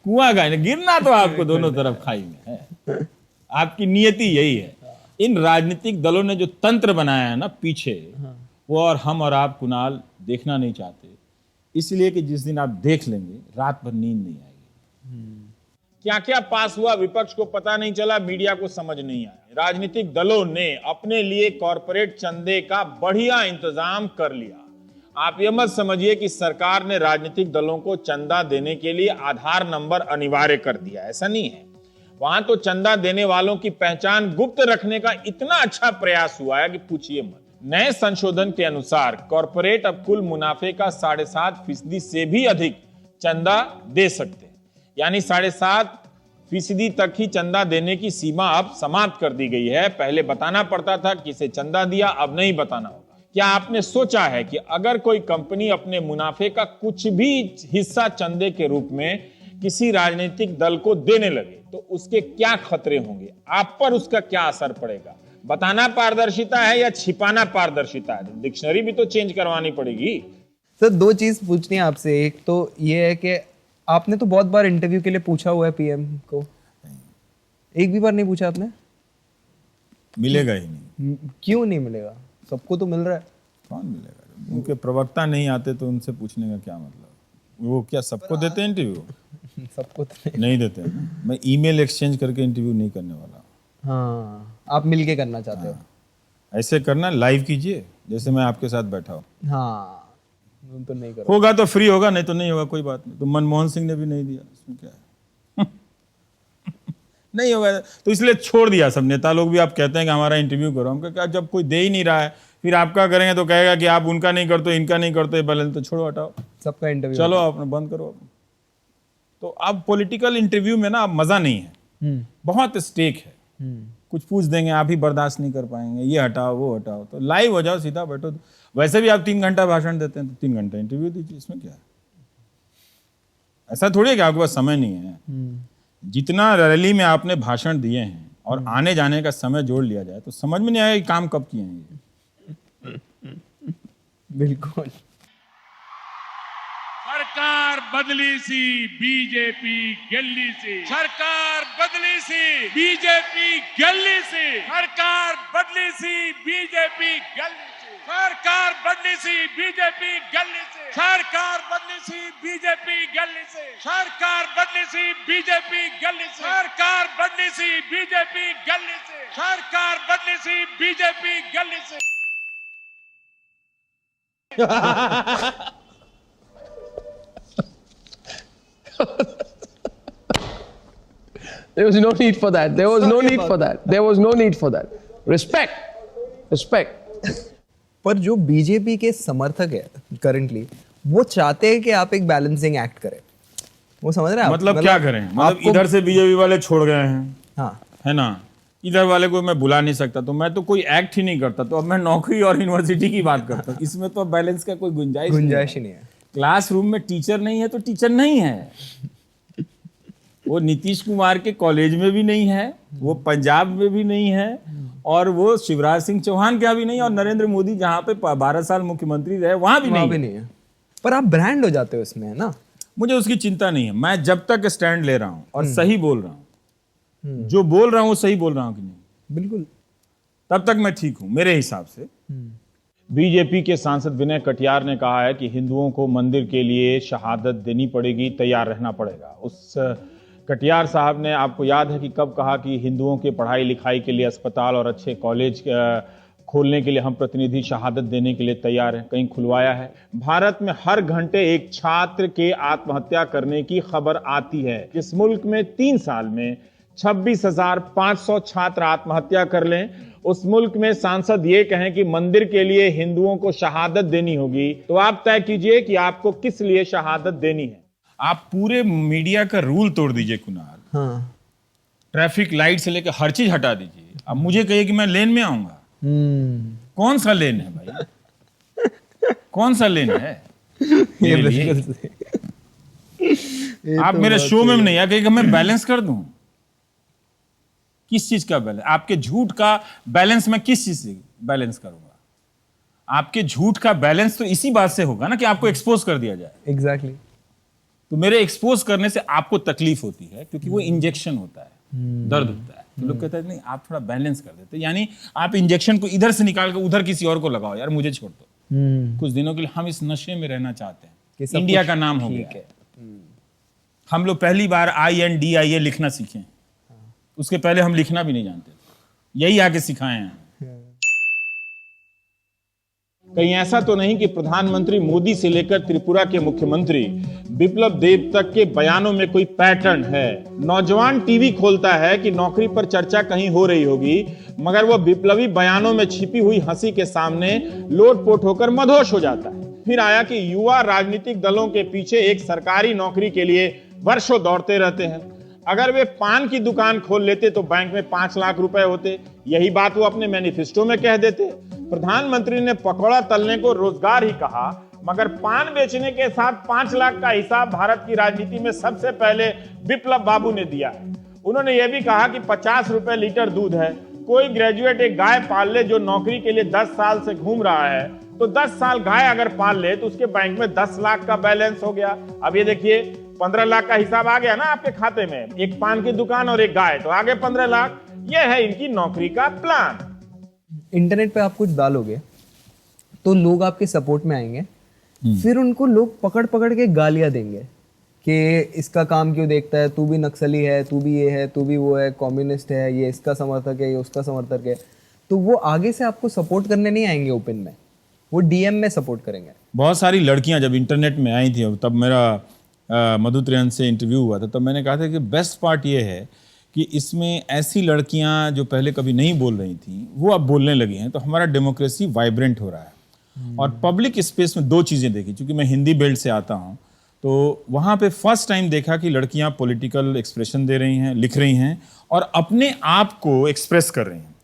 कुआं खाई, गिरना तो आपको दोनों तरफ खाई में है। आपकी नियति यही है। इन राजनीतिक दलों ने जो तंत्र बनाया है ना पीछे, वो और हम और आप कुणाल देखना नहीं चाहते, इसलिए कि जिस दिन आप देख लेंगे रात भर नींद नहीं आएगी। क्या क्या पास हुआ विपक्ष को पता नहीं चला, मीडिया को समझ नहीं आया। राजनीतिक दलों ने अपने लिए कॉरपोरेट चंदे का बढ़िया इंतजाम कर लिया। आप ये मत समझिए कि सरकार ने राजनीतिक दलों को चंदा देने के लिए आधार नंबर अनिवार्य कर दिया, ऐसा नहीं है। वहां तो चंदा देने वालों की पहचान गुप्त रखने का इतना अच्छा प्रयास हुआ है कि पूछिए मत। नए संशोधन के अनुसार कॉरपोरेट अब कुल मुनाफे का 7.5% से भी अधिक चंदा दे सकते हैं, यानी 7.5% तक ही चंदा देने की सीमा अब समाप्त कर दी गई है। पहले बताना पड़ता था किसे चंदा दिया, अब नहीं बताना होगा। क्या आपने सोचा है कि अगर कोई कंपनी अपने मुनाफे का कुछ भी हिस्सा चंदे के रूप में किसी राजनीतिक दल को देने लगे तो उसके क्या खतरे होंगे, आप पर उसका क्या असर पड़ेगा? बताना पारदर्शिता है या छिपाना पारदर्शिता है? डिक्शनरी भी तो चेंज करवानी पड़ेगी। सर, दो चीज पूछनी है आपसे। एक तो ये है कि आपने तो बहुत बार इंटरव्यू के लिए पूछा हुआ है पीएम को, एक भी बार नहीं पूछा आपने? मिलेगा ही नहीं। क्यों नहीं मिलेगा? सबको तो मिल रहा है। कौन मिलेगा? उनके प्रवक्ता नहीं आते तो उनसे पूछने का क्या मतलब? वो क्या सबको देते हैं इंटरव्यू? सबको तो नहीं देते हैं। मैं ईमेल एक्सचेंज करके इंटरव्यू नहीं करने वाला। हाँ, आप मिलके करना चाहते हो? ऐसे करना, लाइव कीजिए जैसे मैं आपके साथ बैठा हूँ। हाँ, तो नहीं करो। होगा तो फ्री होगा, नहीं तो नहीं होगा, कोई बात नहीं। तो मनमोहन सिंह ने भी नहीं दिया, इसमें क्या है? नहीं होगा तो इसलिए छोड़ दिया। सब नेता लोग भी आप कहते हैं कि हमारा इंटरव्यू करो, हम क्या, जब कोई दे ही नहीं रहा है फिर आपका करेंगे तो कहेगा कि आप उनका नहीं करते, इनका नहीं करते, बैलेंस तो छोड़ो, हटाओ सबका इंटरव्यू, चलो अपना बंद करो। तो अब पॉलिटिकल इंटरव्यू में ना मजा नहीं है, बहुत स्टेक है। कुछ पूछ देंगे, आप ही बर्दाश्त नहीं कर पाएंगे, ये हटाओ वो हटाओ। तो लाइव हो जाओ, सीधा बैठो। वैसे भी आप 3 घंटा भाषण देते हैं तो 3 घंटा इंटरव्यू दीजिए, इसमें क्या है? ऐसा थोड़ी है कि आपके पास समय नहीं है। जितना रैली में आपने भाषण दिए हैं और आने जाने का समय जोड़ लिया जाए तो समझ में नहीं आएगा कि काम कब किए हैं ये। बिल्कुल। सरकार बदली सी, बीजेपी गली सी। सरकार बदली सी, बीजेपी गली सी। सरकार बदली सी, बीजेपी गली सी। सरकार बदली सी, बीजेपी गली से। सरकार बदली सी, बीजेपी गली से। सरकार बदली सी, बीजेपी गली से। सरकार बदली सी, बीजेपी गली से। सरकार बदली सी, बीजेपी गली से। There was no need for that. There was no need for that. There was no need for that. Respect. Respect. पर जो बीजेपी के समर्थक है करंटली, वो चाहते हैं कि आप एक बैलेंसिंग एक्ट करें। वो समझ रहे हैं? मतलब क्या करें? मतलब इधर से बीजेपी वाले छोड़ गए हैं, हाँ, है ना, इधर वाले को मैं बुला नहीं सकता, तो मैं तो कोई एक्ट ही नहीं करता, तो अब मैं नौकरी और यूनिवर्सिटी की बात करता हूँ। इसमें तो बैलेंस का कोई गुंजाइश ही नहीं है। क्लासरूम में टीचर नहीं है तो टीचर नहीं है। वो नीतीश कुमार के कॉलेज में भी नहीं है, वो पंजाब में भी नहीं है, और वो शिवराज सिंह चौहान का भी नहीं, और नरेंद्र मोदी जहाँ पे 12 साल मुख्यमंत्री रहे वहां भी नहीं है। पर आप ब्रांड हो जाते हो इसमें, है ना? मुझे उसकी चिंता नहीं है। मैं जब तक स्टैंड ले रहा हूँ और सही बोल रहा हूँ, जो बोल रहा हूँ वो सही बोल रहा हूँ कि नहीं, बिल्कुल, तब तक मैं ठीक हूँ मेरे हिसाब से। बीजेपी के सांसद विनय कटियार ने कहा है कि हिंदुओं को मंदिर के लिए शहादत देनी पड़ेगी, तैयार रहना पड़ेगा। उस कटियार साहब ने, आपको याद है कि कब कहा कि हिंदुओं के पढ़ाई लिखाई के लिए अस्पताल और अच्छे कॉलेज खोलने के लिए हम प्रतिनिधि शहादत देने के लिए तैयार हैं, कहीं खुलवाया है? भारत में हर घंटे एक छात्र के आत्महत्या करने की खबर आती है। इस मुल्क में 3 साल में 26,500 छात्र आत्महत्या कर लें, उस मुल्क में सांसद ये कहें कि मंदिर के लिए हिंदुओं को शहादत देनी होगी, तो आप तय कीजिए कि आपको किस लिए शहादत देनी है। आप पूरे मीडिया का रूल तोड़ दीजिए कुणाल। हाँ। ट्रैफिक लाइट से लेकर हर चीज हटा दीजिए। अब मुझे कहिए कि मैं लेन में आऊंगा, कौन सा लेन है भाई? कौन सा लेन है मेरे लिए? आप तो मेरे शो में नहीं आके मैं बैलेंस कर दूं। किस चीज का बैलेंस? आपके झूठ का बैलेंस मैं किस चीज से बैलेंस करूंगा? आपके झूठ का बैलेंस तो इसी बात से होगा ना कि आपको एक्सपोज कर दिया जाए। एग्जैक्टली। तो मेरे एक्सपोज करने से आपको तकलीफ होती है, क्योंकि वो इंजेक्शन होता है, दर्द होता है। तो लोग कहते हैं नहीं, आप थोड़ा बैलेंस कर देते, यानी आप इंजेक्शन को इधर से निकाल कर उधर किसी और को लगाओ, यार मुझे छोड़ दो कुछ दिनों के लिए। हम इस नशे में रहना चाहते हैं, इंडिया का नाम हो गया है। हम लोग पहली बार INDIA लिखना सीखे, उसके पहले हम लिखना भी नहीं जानते, यही आके सिखाए हैं। कहीं ऐसा तो नहीं कि प्रधानमंत्री मोदी से लेकर त्रिपुरा के मुख्यमंत्री बिप्लब देब तक के बयानों में कोई पैटर्न है? नौजवान टीवी खोलता है कि नौकरी पर चर्चा कहीं हो रही होगी, मगर वो विप्लवी बयानों में छिपी हुई हंसी के सामने लोटपोट होकर मदहोश हो जाता है। फिर आया कि युवा राजनीतिक दलों के पीछे एक सरकारी नौकरी के लिए वर्षों दौड़ते रहते हैं। अगर वे पान की दुकान खोल लेते तो बैंक में 5 लाख रुपए होते, यही बात वो अपने मैनिफेस्टो में कह देते। प्रधानमंत्री ने पकौड़ा तलने को रोजगार ही कहा, मगर पान बेचने के साथ 5 लाख का हिसाब भारत की राजनीति में सबसे पहले बिप्लब बाबू ने दिया है। उन्होंने यह भी कहा कि 50 रुपए लीटर दूध है, कोई ग्रेजुएट एक गाय पाल ले जो नौकरी के लिए 10 साल से घूम रहा है, तो 10 साल गाय अगर पाल ले तो उसके बैंक में 10 लाख का बैलेंस हो गया। अब ये देखिए 15 लाख का हिसाब आ गया ना आपके खाते में, एक पान की दुकान और एक गाय, तो आगे 15 लाख। यह है इनकी नौकरी का प्लान। इंटरनेट पे आप कुछ डालोगे तो लोग आपके सपोर्ट में आएंगे, फिर उनको लोग पकड़ पकड़ के गालियां देंगे कि इसका काम क्यों देखता है, तू भी नक्सली है, तू भी ये है, तू भी वो है, कम्युनिस्ट है, ये इसका समर्थक है, ये उसका समर्थक है। तो वो आगे से आपको सपोर्ट करने नहीं आएंगे ओपन में, वो DM में सपोर्ट करेंगे। बहुत सारी लड़कियां जब इंटरनेट में आई थी, तब मेरा मधु त्रियन से इंटरव्यू हुआ था, तब मैंने कहा था कि बेस्ट पार्ट ये है कि इसमें ऐसी लड़कियां जो पहले कभी नहीं बोल रही थी वो अब बोलने लगी हैं, तो हमारा डेमोक्रेसी वाइब्रेंट हो रहा है। और पब्लिक स्पेस में 2 चीज़ें देखी, क्योंकि मैं हिंदी बेल्ट से आता हूँ, तो वहाँ पे फर्स्ट टाइम देखा कि लड़कियाँ पॉलिटिकल एक्सप्रेशन दे रही हैं, लिख रही हैं और अपने आप को एक्सप्रेस कर रही हैं।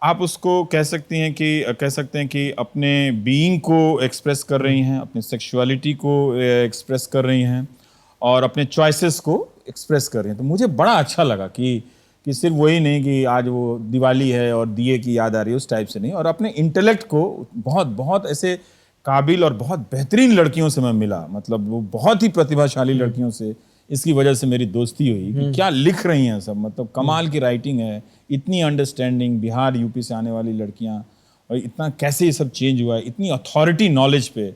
आप उसको कह सकते हैं कि अपने बीइंग को एक्सप्रेस कर रही हैं, अपनी सेक्सुअलिटी को एक्सप्रेस कर रही हैं और अपने चॉइसेस को एक्सप्रेस कर रही हैं। तो मुझे बड़ा अच्छा लगा कि सिर्फ वही नहीं कि आज वो दिवाली है और दिए की याद आ रही है, उस टाइप से नहीं, और अपने इंटेलेक्ट को बहुत ऐसे काबिल और बहुत बेहतरीन लड़कियों से मैं मिला, मतलब वो बहुत ही प्रतिभाशाली लड़कियों से। इसकी वजह से मेरी दोस्ती हुई कि क्या लिख रही हैं सब, मतलब कमाल की राइटिंग है, इतनी अंडरस्टैंडिंग, बिहार यूपी से आने वाली लड़कियां, और इतना कैसे ये सब चेंज हुआ है, इतनी अथॉरिटी नॉलेज पे।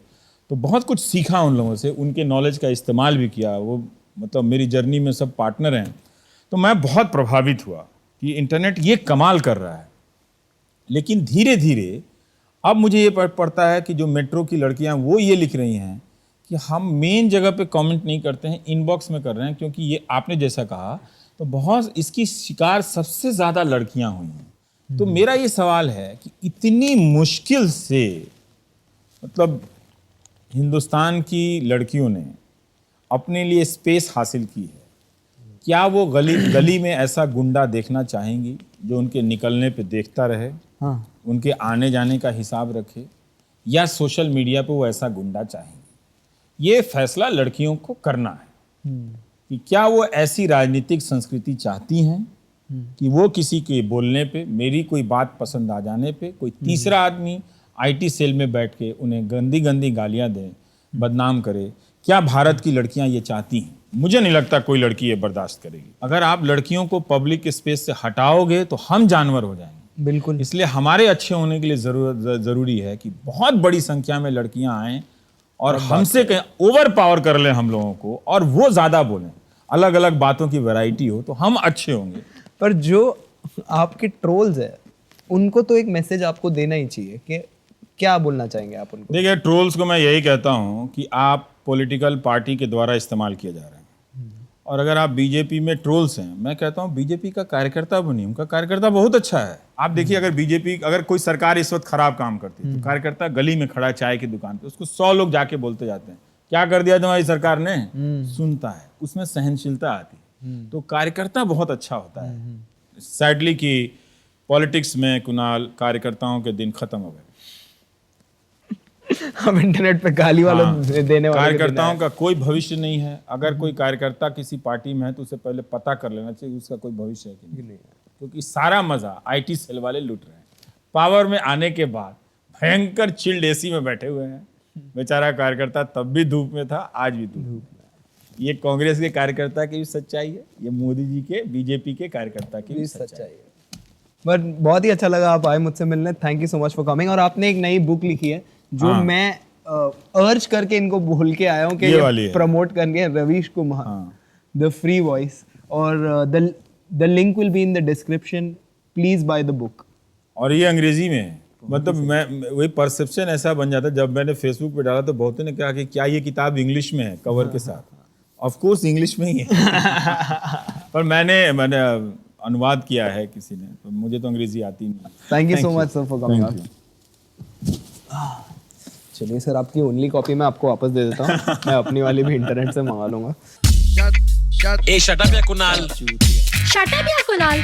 तो बहुत कुछ सीखा उन लोगों से, उनके नॉलेज का इस्तेमाल भी किया। वो मतलब मेरी जर्नी में सब पार्टनर हैं, तो मैं बहुत प्रभावित हुआ कि इंटरनेट ये कमाल कर रहा है। लेकिन धीरे धीरे अब मुझे ये पड़ता है कि जो मेट्रो की लड़कियां वो ये लिख रही हैं कि हम मेन जगह पे कमेंट नहीं करते हैं, इनबॉक्स में कर रहे हैं, क्योंकि ये आपने जैसा कहा तो बहुत इसकी शिकार सबसे ज़्यादा लड़कियां हुई हैं। तो मेरा ये सवाल है कि इतनी मुश्किल से मतलब हिंदुस्तान की लड़कियों ने अपने लिए स्पेस हासिल की है, क्या वो गली में ऐसा गुंडा देखना चाहेंगी जो उनके निकलने पे देखता रहे, हाँ। उनके आने जाने का हिसाब रखे, या सोशल मीडिया पे वो ऐसा गुंडा चाहेंगे? ये फैसला लड़कियों को करना है कि क्या वो ऐसी राजनीतिक संस्कृति चाहती हैं कि वो किसी के बोलने पे, मेरी कोई बात पसंद आ जाने पे कोई तीसरा आदमी आईटी सेल में बैठ के उन्हें गंदी गंदी गालियां दे, बदनाम करे। क्या भारत की लड़कियां ये चाहती हैं? मुझे नहीं लगता कोई लड़की ये बर्दाश्त करेगी। अगर आप लड़कियों को पब्लिक स्पेस से हटाओगे तो हम जानवर हो जाएंगे। बिल्कुल। इसलिए हमारे अच्छे होने के लिए जरूरी है कि बहुत बड़ी संख्या में लड़कियां आएँ और हमसे ओवर पावर कर लें हम लोगों को, और वो ज़्यादा बोलें, अलग अलग बातों की वैरायटी हो, तो हम अच्छे होंगे। पर जो आपके ट्रोल्स है उनको तो एक मैसेज आपको देना ही चाहिए कि क्या बोलना चाहेंगे आप उनको? देखिए, ट्रोल्स को मैं यही कहता हूँ कि आप पॉलिटिकल पार्टी के द्वारा इस्तेमाल किया जा रहा है, और अगर आप बीजेपी में ट्रोल्स हैं, मैं कहता हूँ बीजेपी का कार्यकर्ता बनिए। उनका कार्यकर्ता बहुत अच्छा है। आप देखिए, अगर कोई सरकार इस वक्त खराब काम करती है तो कार्यकर्ता गली में खड़ा है चाय की दुकान पे, उसको 100 लोग जाके बोलते जाते हैं, क्या कर दिया तुम्हारी सरकार ने, सुनता है, उसमें सहनशीलता आती है। तो कार्यकर्ता बहुत अच्छा होता है। सैडली कि पॉलिटिक्स में कुणाल कार्यकर्ताओं के दिन खत्म हो गए। हम इंटरनेट पे गाली वालों देने वाले कार्यकर्ताओं का कोई भविष्य नहीं है। अगर कोई कार्यकर्ता किसी पार्टी में है तो उसे पहले पता कर लेना चाहिए उसका कोई भविष्य है कि नहीं, क्योंकि सारा मजा आईटी सेल वाले लूट रहे हैं। पावर में आने के बाद भयंकर चिल्ड एसी में बैठे हुए हैं। बेचारा कार्यकर्ता तब भी धूप में था, आज भी धूप में। ये कांग्रेस के कार्यकर्ता की भी सच्चाई है, ये मोदी जी के बीजेपी के कार्यकर्ता की भी सच्चाई है। बट बहुत ही अच्छा लगा आप आए मुझसे मिलने। Thank you so much for coming. और आपने एक नई बुक लिखी है जो मैं अर्ज करके इनको बोल के आया हूँ कि ये प्रमोट करके, Ravish Kumar, the free voice, और the link will be in the description, please buy the book. और ये अंग्रेजी में है। मतलब मैं वही परसेप्शन ऐसा बन जाता है, जब मैंने फेसबुक पे डाला तो बहुतों ने कहा कि क्या ये किताब इंग्लिश में है कवर के साथ। ऑफ कोर्स इंग्लिश में ही है पर मैंने अनुवाद किया है किसी ने, तो मुझे तो अंग्रेजी आती नहीं। Thank you so much sir for coming. चलिए सर, आपकी ओनली कॉपी मैं आपको वापस दे देता हूँ। मैं अपनी वाली भी इंटरनेट से मंगा लूंगा। ए शट अप या कुणाल, शट अप या कुणाल,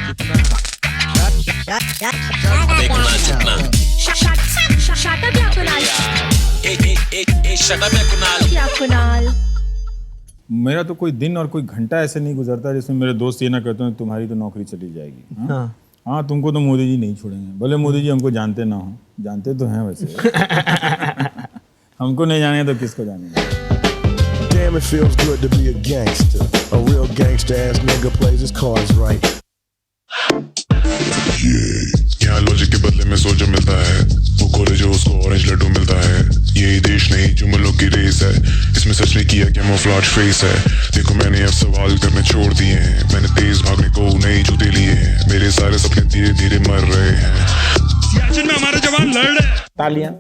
अबे कुणाल चुपना, शट अप या कुणाल, ए शट अप या कुणाल, या कुणाल। मेरा तो कोई दिन और कोई घंटा ऐसे नहीं गुजरता जिसमें मेरे दोस्त ये ना कहते हैं तुम्हारी तो नौकरी चली जाएगी। हाँ, तुमको तो मोदी जी नहीं छोड़ेंगे, भले मोदी जी हमको जानते ना हो, जानते तो हैं वैसे हमको नहीं जाने तो किसको जानेंगे। Damn, it feels good to be a gangster. A real gangster ass nigga plays his cards right. यहाँ लॉजिक के बदले में सोचा मिलता है, वो खोले जो उसको ऑरेंज लड्डू मिलता है। यही देश नहीं जुमलों की रेस है, इसमें सच नहीं किया कैमोफ्लेज फेस है। देखो मैंने अब सवाल करने छोड़ दिए हैं, मैंने तेज भागने को नई जूते लिए हैं, मेरे सारे सपने धीरे धीरे मर रहे हैं। सियाचिन में हमारे जवान लड़ रहे हैं। तालियां।